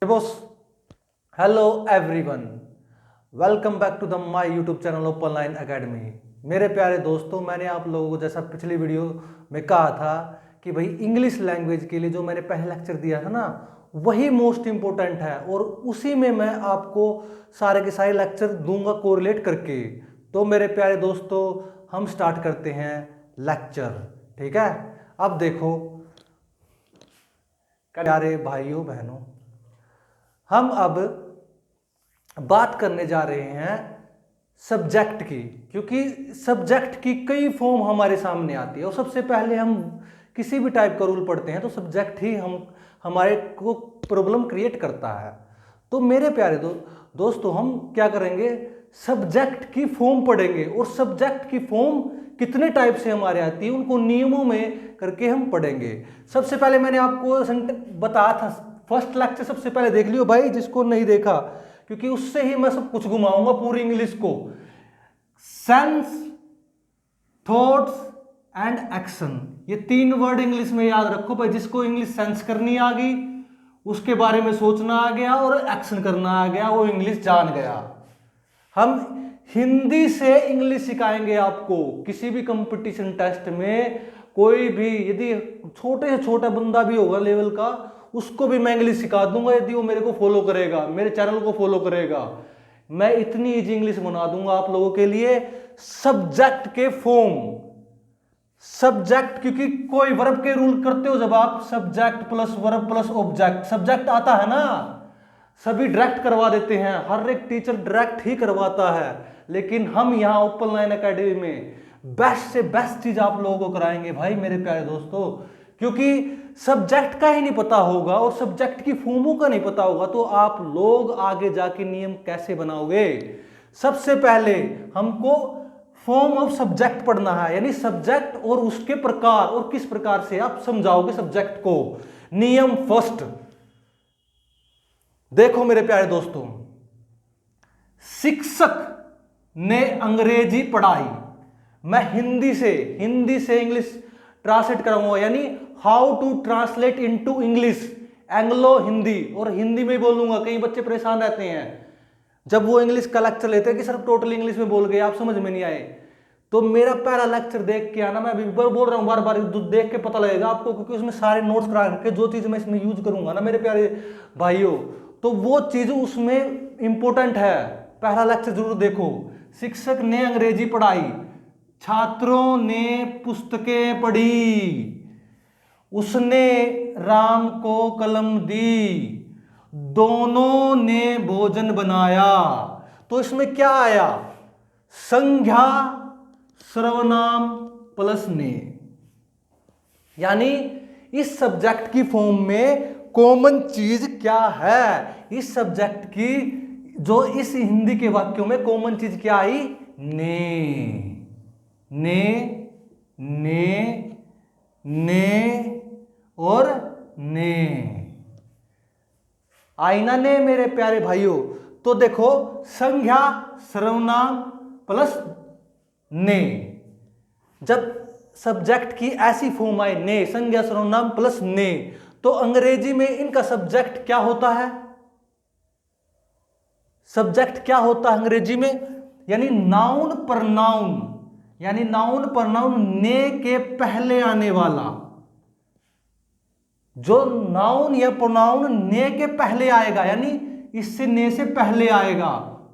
Boss, hello everyone, welcome back to the my YouTube channel Open Line Academy. मेरे प्यारे दोस्तों, मैंने आप लोगों को जैसा पिछली वीडियो में कहा था कि भाई इंग्लिश लैंग्वेज के लिए जो मैंने पहले लेक्चर दिया था ना, वही मोस्ट इंपॉर्टेंट है और उसी में मैं आपको सारे के सारे लेक्चर दूंगा कोरिलेट करके। तो मेरे प्यारे दोस्तों, हम स्टार्ट करते हैं लेक्चर। ठीक है, अब देखो प्यारे भाइयों बहनों, हम अब बात करने जा रहे हैं सब्जेक्ट की, क्योंकि सब्जेक्ट की कई फॉर्म हमारे सामने आती है और सबसे पहले हम किसी भी टाइप का रूल पढ़ते हैं तो सब्जेक्ट ही हमारे को प्रॉब्लम क्रिएट करता है। तो मेरे प्यारे दोस्तों, हम क्या करेंगे, सब्जेक्ट की फॉर्म पढ़ेंगे और सब्जेक्ट की फॉर्म कितने टाइप से हमारे आती है उनको नियमों में करके हम पढ़ेंगे। सबसे पहले मैंने आपको बताया था, फर्स्ट लेक्चर सबसे पहले देख लियो भाई जिसको नहीं देखा, क्योंकि उससे ही मैं सब कुछ घुमाऊंगा पूरी इंग्लिश को। सेंस, थॉट्स एंड एक्शन, ये तीन वर्ड इंग्लिश में याद रखो भाई। जिसको इंग्लिश सेंस करनी आ गई, उसके बारे में सोचना आ गया और एक्शन करना आ गया, वो इंग्लिश जान गया। हम हिंदी से इंग्लिश सिखाएंगे आपको। किसी भी कंपटीशन टेस्ट में कोई भी यदि छोटे से छोटा बंदा भी होगा लेवल का, उसको भी मैं इंग्लिश सिखा दूंगा यदि वो मेरे को फॉलो करेगा, मेरे चैनल को फॉलो करेगा। मैं इतनी इजी इंग्लिश बना दूंगा आप लोगों के लिए। सब्जेक्ट के फॉर्म, सब्जेक्ट, क्योंकि कोई वर्ब के रूल करते हो जब आप, subject plus verb plus object, subject आता है ना, सभी डायरेक्ट करवा देते हैं, हर एक टीचर डायरेक्ट ही करवाता है। लेकिन हम यहाँ ओपन लाइन एकेडमी में बेस्ट से बेस्ट चीज आप लोगों को कराएंगे भाई मेरे प्यारे दोस्तों। क्योंकि सब्जेक्ट का ही नहीं पता होगा और सब्जेक्ट की फॉर्मों का नहीं पता होगा तो आप लोग आगे जाके नियम कैसे बनाओगे। सबसे पहले हमको फॉर्म ऑफ सब्जेक्ट पढ़ना है, यानी सब्जेक्ट और उसके प्रकार और किस प्रकार से आप समझाओगे सब्जेक्ट को। नियम फर्स्ट देखो मेरे प्यारे दोस्तों, शिक्षक ने अंग्रेजी पढ़ाई, मैं हिंदी से इंग्लिश ट्रांसलेट कराऊंगा, यानी how to translate into English, Anglo Hindi, और हिंदी में बोलूंगा। कई बच्चे परेशान रहते हैं जब वो इंग्लिश का लेक्चर लेते हैं कि सर टोटल इंग्लिश में बोल गए, आप समझ में नहीं आए। तो मेरा पहला लेक्चर देख के आना, मैं अभी बोल रहा हूं बार बार, देख के पता लगेगा आपको, क्योंकि उसमें सारे नोट्स करा के जो चीज मैं इसमें यूज करूंगा ना मेरे प्यारे भाइयों, तो वो चीज उसमें इंपॉर्टेंट है। पहला लेक्चर जरूर देखो। शिक्षक ने अंग्रेजी पढ़ाई, छात्रों ने पुस्तकें पढ़ी, उसने राम को कलम दी, दोनों ने भोजन बनाया। तो इसमें क्या आया, संज्ञा सर्वनाम प्लस ने, यानी इस सब्जेक्ट की फॉर्म में कॉमन चीज क्या है, इस सब्जेक्ट की जो इस हिंदी के वाक्यों में कॉमन चीज क्या आई, ने और ने आई ना ने मेरे प्यारे भाइयों। तो देखो, संज्ञा सर्वनाम प्लस ने, जब सब्जेक्ट की ऐसी फॉर्म आए, ने संज्ञा सर्वनाम प्लस ने, तो अंग्रेजी में इनका सब्जेक्ट क्या होता है, सब्जेक्ट क्या होता है अंग्रेजी में, यानी नाउन प्रनाउन, यानी नाउन प्रनाउन ने के पहले आने वाला, जो नाउन या प्रोनाउन ने के पहले आएगा, यानी इससे ने से पहले आएगा,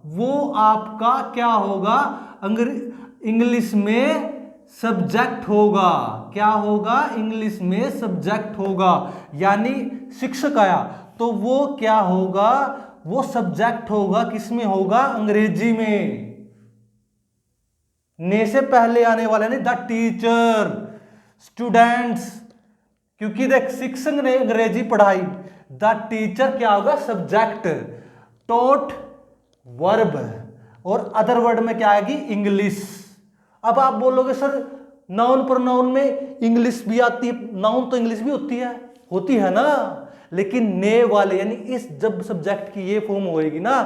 वो आपका क्या होगा, इंग्लिश में सब्जेक्ट होगा। क्या होगा, इंग्लिश में सब्जेक्ट होगा। यानी शिक्षक आया तो वो क्या होगा, वो सब्जेक्ट होगा, किसमें होगा, अंग्रेजी में। ने से पहले आने वाला नहीं, द टीचर, स्टूडेंट्स, क्योंकि देख शिक्षक ने अंग्रेजी पढ़ाई, द टीचर क्या होगा, सब्जेक्ट, टॉट वर्ब, और अदर वर्ड में क्या आएगी, इंग्लिश। अब आप बोलोगे सर नाउन प्रोनाउन में इंग्लिश भी आती है, नाउन तो इंग्लिश भी होती है ना, लेकिन ने वाले यानी इस जब सब्जेक्ट की ये फॉर्म होएगी ना,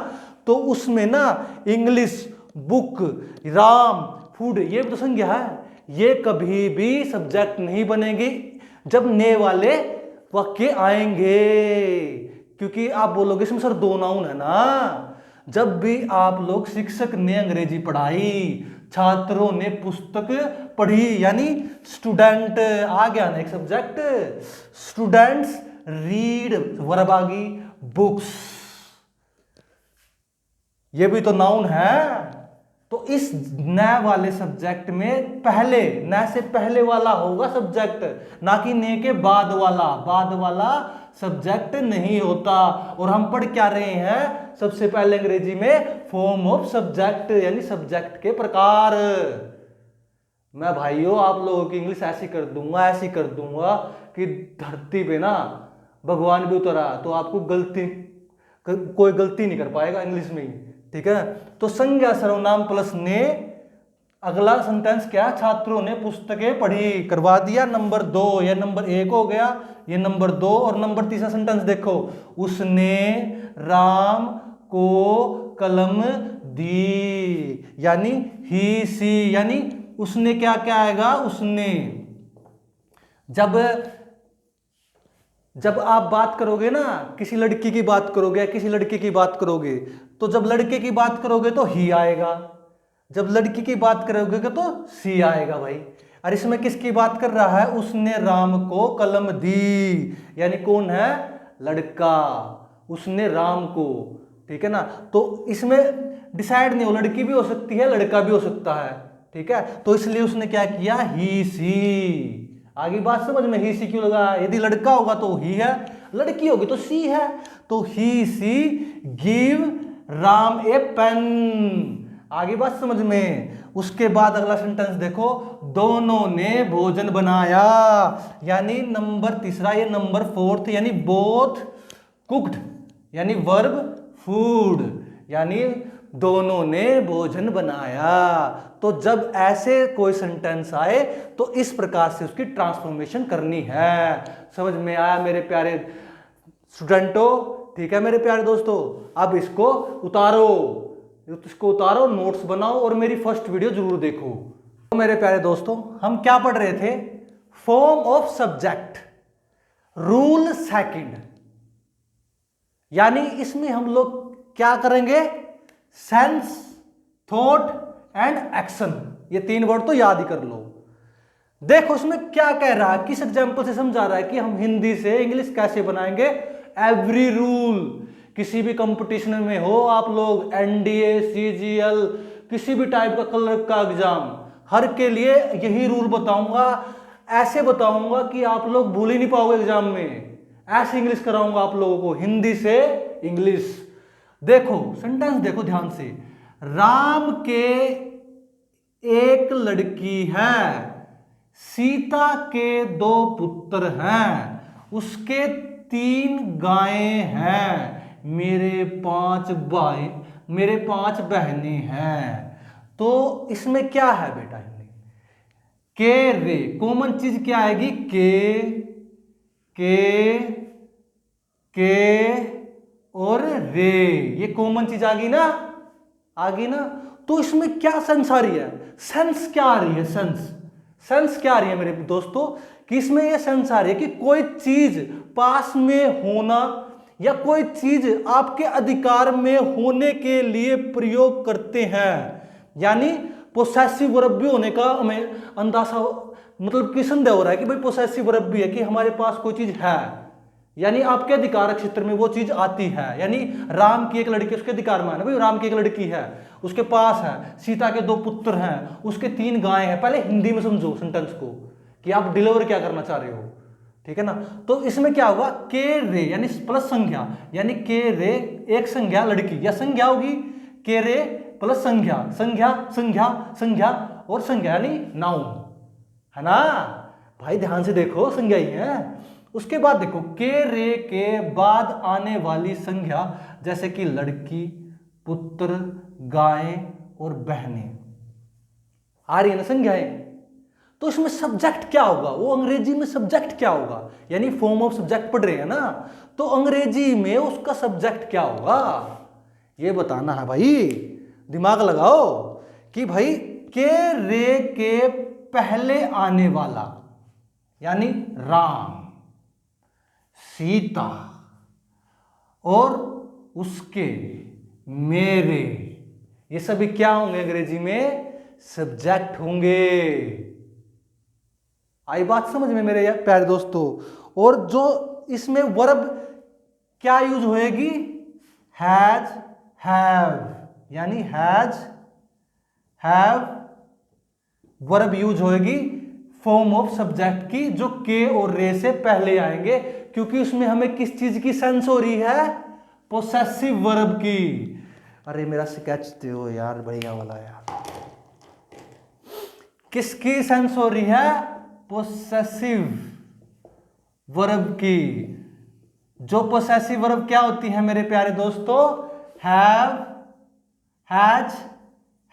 तो उसमें ना इंग्लिश, बुक, राम, फूड, ये तो संज्ञा है, ये कभी भी सब्जेक्ट नहीं बनेगी जब ने वाले वाक्य आएंगे। क्योंकि आप बोलोगे इसमें सर दो नाउन है ना। जब भी आप लोग शिक्षक ने अंग्रेजी पढ़ाई, छात्रों ने पुस्तक पढ़ी, यानी स्टूडेंट आ गया ना एक सब्जेक्ट। स्टूडेंट्स रीड वर्ब आ गई, बुक्स, ये भी तो नाउन है। तो इस न वाले सब्जेक्ट में पहले, न से पहले वाला होगा सब्जेक्ट, ना कि ने के बाद वाला। बाद वाला सब्जेक्ट नहीं होता। और हम पढ़ क्या रहे हैं सबसे पहले अंग्रेजी में? फॉर्म ऑफ सब्जेक्ट, यानी सब्जेक्ट के प्रकार। मैं भाइयों आप लोगों की इंग्लिश ऐसी कर दूंगा, ऐसी कर दूंगा कि धरती पे ना भगवान भी उतरा तो आपको कोई गलती नहीं कर पाएगा इंग्लिश में ही, ठीक है। तो संज्ञा सर्वनाम प्लस ने, अगला सेंटेंस क्या? छात्रों ने पुस्तकें पढ़ी, करवा दिया नंबर 2। या नंबर 1 हो गया, ये नंबर 2। और नंबर तीसरा सेंटेंस देखो, उसने राम को कलम दी, यानी ही सी, यानी उसने क्या क्या आएगा? उसने। जब आप बात करोगे ना, किसी लड़की की बात करोगे, किसी लड़के की बात करोगे, तो जब लड़के की बात करोगे तो ही आएगा, जब लड़की की बात करोगे तो सी आएगा भाई। और इसमें किसकी बात कर रहा है? उसने राम को कलम दी, यानी कौन है? लड़का। उसने राम को, ठीक है ना। तो इसमें डिसाइड नहीं हो, लड़की भी हो सकती है, लड़का भी हो सकता है, ठीक है। तो इसलिए उसने क्या किया? ही सी। आगे बात समझ में? ही सी क्यों लगा? यदि लड़का होगा तो ही है, लड़की होगी तो सी है। तो ही सी गिव राम ए पेन। आगे बात समझ में? उसके बाद अगला सेंटेंस देखो, दोनों ने भोजन बनाया, यानी नंबर तीसरा, ये नंबर 4, यानी बोथ कुक्ड, यानी वर्ब फूड, यानी दोनों ने भोजन बनाया। तो जब ऐसे कोई सेंटेंस आए तो इस प्रकार से उसकी ट्रांसफॉर्मेशन करनी है। समझ में आया मेरे प्यारे स्टूडेंटों? ठीक है मेरे प्यारे दोस्तों, अब इसको उतारो, नोट्स बनाओ और मेरी फर्स्ट वीडियो जरूर देखो। तो मेरे प्यारे दोस्तों, हम क्या पढ़ रहे थे? Form of subject, rule second, यानी इसमें हम लोग क्या करेंगे? सेंस, थॉट एंड एक्शन, ये 3 वर्ड तो याद ही कर लो। देखो उसमें क्या कह रहा है, किस एग्जाम्पल से समझा रहा है कि हम हिंदी से इंग्लिश कैसे बनाएंगे। एवरी रूल, किसी भी कंपटीशन में हो आप लोग, एनडीए, सीजीएल, किसी भी टाइप का कलर का एग्जाम, हर के लिए यही रूल बताऊंगा। ऐसे बताऊंगा कि आप लोग भूल ही नहीं पाओगे एग्जाम में। ऐसे इंग्लिश कराऊंगा आप लोगों को, हिंदी से इंग्लिश। देखो सेंटेंस देखो ध्यान से, राम के एक लड़की है, सीता के 2 पुत्र हैं, उसके 3 गायें हैं, मेरे 5 भाई, मेरे 5 बहनें हैं। तो इसमें क्या है बेटा? के रे, कॉमन चीज क्या आएगी? के और रे, ये कॉमन चीज आ गई ना, आ गई ना। तो इसमें क्या सेंस आ रही है? सेंस क्या आ रही है? सेंस क्या आ रही है मेरे दोस्तों? कि इसमें ये सेंस आ रही है कि कोई चीज पास में होना या कोई चीज आपके अधिकार में होने के लिए प्रयोग करते हैं, यानी पोसेसिव वर्ब भी होने का हमें अंदाजा, मतलब कि संदेह हो रहा है कि भाई पोसेसिव वर्ब भी है, कि हमारे पास कोई चीज है, यानी आपके अधिकार क्षेत्र में वो चीज आती है। यानी राम की एक लड़की उसके अधिकार में है ना भाई, राम की एक लड़की है, उसके पास है, सीता के 2 पुत्र हैं, उसके 3 गायें हैं। पहले हिंदी में समझो सेंटेंस को कि आप डिलीवर क्या करना चाह रहे हो, ठीक है ना। तो इसमें क्या होगा? के रे, यानी प्लस संज्ञा, यानी के रे एक संज्ञा लड़की, या संज्ञा होगी के रे प्लस संज्ञा, संज्ञा और संज्ञा, यानी नाउन, है ना भाई। ध्यान से देखो, संज्ञा ही है। उसके बाद देखो, के रे के बाद आने वाली संज्ञा, जैसे कि लड़की, पुत्र, गाय और बहनें, आ रही है ना संज्ञाएं। तो इसमें सब्जेक्ट क्या होगा? वो अंग्रेजी में सब्जेक्ट क्या होगा? यानी फॉर्म ऑफ सब्जेक्ट पढ़ रहे हैं ना, तो अंग्रेजी में उसका सब्जेक्ट क्या होगा, ये बताना है भाई। दिमाग लगाओ कि भाई के रे के पहले आने वाला, यानी राम, सीता, और उसके, मेरे, ये सभी क्या होंगे अंग्रेजी में? सब्जेक्ट होंगे। आई बात समझ में मेरे प्यारे दोस्तों? और जो इसमें वर्ब क्या यूज होएगी? हैज, हैव, यानी हैज, हैव वर्ब यूज होएगी फॉर्म ऑफ सब्जेक्ट की, जो के और रे से पहले आएंगे, क्योंकि उसमें हमें किस चीज की सेंस हो रही है? पोसेसिव वर्ब की। अरे मेरा स्केच दो यार, बढ़िया वाला यार। किसकी सेंस हो रही है? पोसेसिव वर्ब की। जो पोसेसिव वर्ब क्या होती है मेरे प्यारे दोस्तों? हैव, हैज,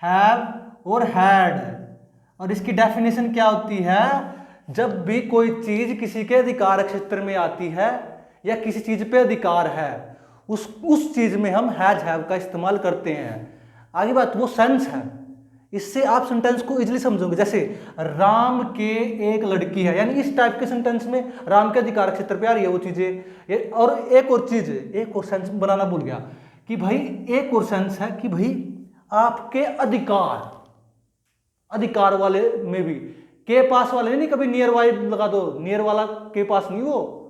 हैव और हैड। और इसकी डेफिनेशन क्या होती है? जब भी कोई चीज किसी के अधिकार क्षेत्र में आती है या किसी चीज पे अधिकार है, उस चीज में हम हैज, हैव का इस्तेमाल करते हैं। आगे बात वो सेंस है, इससे आप सेंटेंस को इजीली समझोगे। जैसे राम के एक लड़की है, यानी इस टाइप के सेंटेंस में राम के अधिकार क्षेत्र पे आ रही है वो चीजें। और एक और चीज, एक और सेंस बनाना भूल गया कि भाई, एक और सेंस है कि भाई आपके अधिकार, अधिकार वाले में भी के पास वाले नहीं, कभी नियर बाय लगा दो, नियर वाला के पास नहीं, वो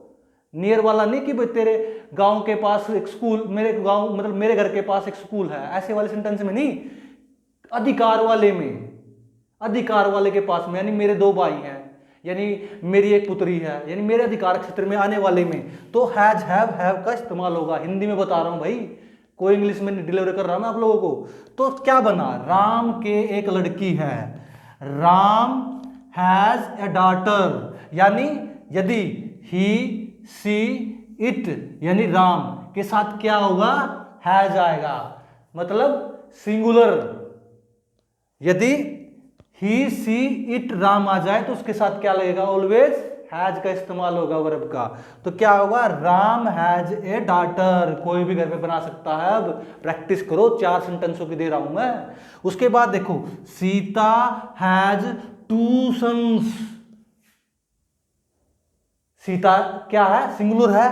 नियर वाला नहीं कि भाई तेरे गांव के पास एक स्कूल, मेरे गांव मतलब मेरे घर के पास एक स्कूल है, ऐसे वाले सेंटेंस में नहीं, अधिकार वाले में, अधिकार वाले के पास में, यानी मेरे दो भाई हैं, यानी मेरी एक पुत्री है, यानी मेरे अधिकार क्षेत्र में आने वाले में तो हैज, हैव का इस्तेमाल होगा। हिंदी में बता रहा हूं भाई, कोई इंग्लिश में डिलीवर कर रहा हूं मैं आप लोगों को। तो क्या बना? राम के एक लड़की है, राम हैज ए डॉटर, यानी यदि ही, सी, इट, यानी राम के साथ क्या होगा? हैज आएगा, मतलब सिंगुलर। यदि ही, सी, इट, राम आ जाए तो उसके साथ क्या लगेगा? ऑलवेज हैज का इस्तेमाल होगा वर्ब का। तो क्या होगा? Ram has a daughter. कोई भी घर पे बना सकता है, अब प्रैक्टिस करो, 4 सेंटेंसों की दे रहा हूं मैं। उसके बाद देखो, सीता हैज 2 सन्स। सीता क्या है? सिंगुलर है।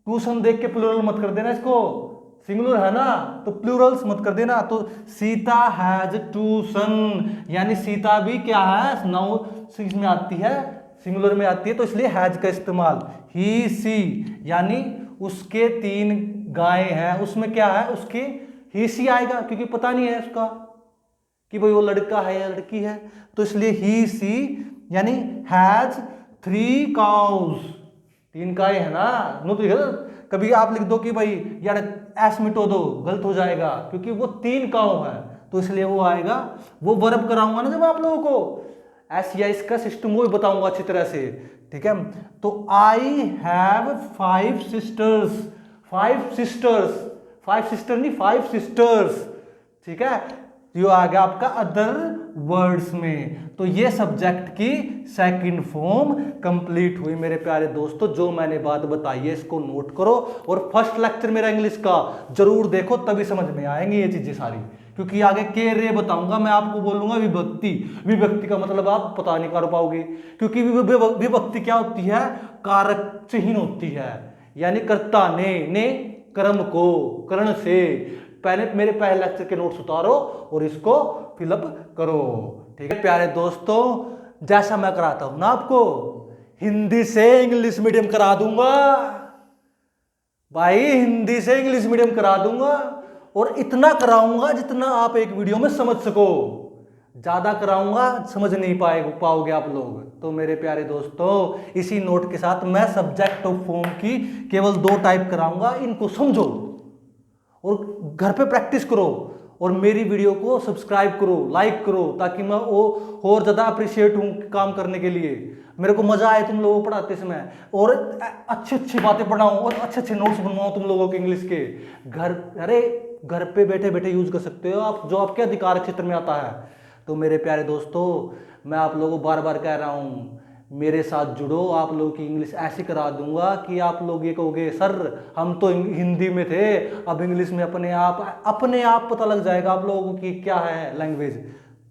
2 सन देख के प्लूरल मत कर देना इसको, सिंगुलर है ना तो प्लूरल्स मत कर देना। तो सीता हैज 2 सन, यानी सीता भी क्या है? नाउन में आती है, सिंगुलर में आती है, तो इसलिए हैज का इस्तेमाल। ही, सी, यानी उसके 3 गायें हैं, उसमें क्या है? उसकी ही, सी आएगा, क्योंकि पता नहीं है उसका कि भाई वो लड़का है या लड़की है, तो इसलिए ही, सी, यानी हैज 3 काउज। 3 गायें है ना, कभी आप लिख दो कि भाई यार एस मिटो दो, गलत हो जाएगा, क्योंकि वो 3 काउ है, तो इसलिए वो आएगा। वो वर्ब कराऊंगा ना जब आप लोगों को, एस या इसका सिस्टम वो भी बताऊंगा अच्छी तरह से, ठीक है। तो I have 5 sisters, 5 sisters, 5 sister नहीं 5 सिस्टर्स, ठीक है। ये आ गया आपका अदर वर्ड्स में। तो ये सब्जेक्ट की सेकंड फॉर्म कंप्लीट हुई मेरे प्यारे दोस्तों। जो मैंने बात बताई है इसको नोट करो, और फर्स्ट लेक्चर मेरा इंग्लिश का जरूर देखो, तभी समझ में आएंगी ये चीजें सारी, क्योंकि आगे के रे बताऊंगा मैं आपको, बोलूंगा विभक्ति। विभक्ति का मतलब आप पता नहीं कर पाओगे, क्योंकि विभक्ति क्या होती है? कारक चिन्ह होती है, यानी कर्ता ने कर्म को कर्ण से। पहले मेरे पहले लेक्चर के नोट्स उतारो और इसको फिलअप करो, ठीक है प्यारे दोस्तों। जैसा मैं कराता हूं ना आपको, हिंदी से इंग्लिश मीडियम करा दूंगा भाई, हिंदी से इंग्लिश मीडियम करा दूंगा, और इतना कराऊंगा जितना आप एक वीडियो में समझ सको। ज्यादा कराऊंगा समझ नहीं पाओगे आप लोग। तो मेरे प्यारे दोस्तों, इसी नोट के साथ मैं सब्जेक्ट ऑफ फॉर्म की केवल 2 टाइप कराऊंगा, इनको समझो और घर पे प्रैक्टिस करो, और मेरी वीडियो को सब्सक्राइब करो, लाइक करो, ताकि मैं और ज़्यादा अप्रिशिएट हूँ काम करने के लिए। मेरे को मज़ा आए तुम लोगों को पढ़ाते समय, और अच्छी अच्छी बातें पढ़ाऊँ और अच्छे अच्छे नोट्स बनवाऊँ तुम लोगों के इंग्लिश के। अरे घर पे बैठे बैठे यूज कर सकते हो आप, जो आपके अधिकार क्षेत्र में आता है। तो मेरे प्यारे दोस्तों, मैं आप लोगों को बार बार कह रहा हूँ, मेरे साथ जुड़ो, आप लोगों की इंग्लिश ऐसी करा दूंगा कि आप लोग ये कहोगे सर हम तो हिंदी में थे, अब इंग्लिश में अपने आप पता लग जाएगा आप लोगों की क्या है लैंग्वेज।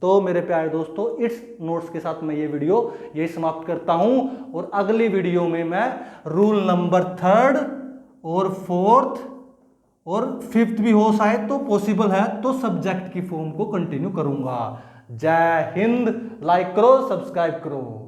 तो मेरे प्यारे दोस्तों, इट्स नोट्स के साथ मैं ये वीडियो यही समाप्त करता हूँ, और अगली वीडियो में मैं रूल नंबर 3rd और 4th और फिफ्थ भी हो शायद, तो पॉसिबल है तो सब्जेक्ट की फॉर्म को कंटिन्यू करूंगा। जय हिंद। लाइक करो, सब्सक्राइब करो।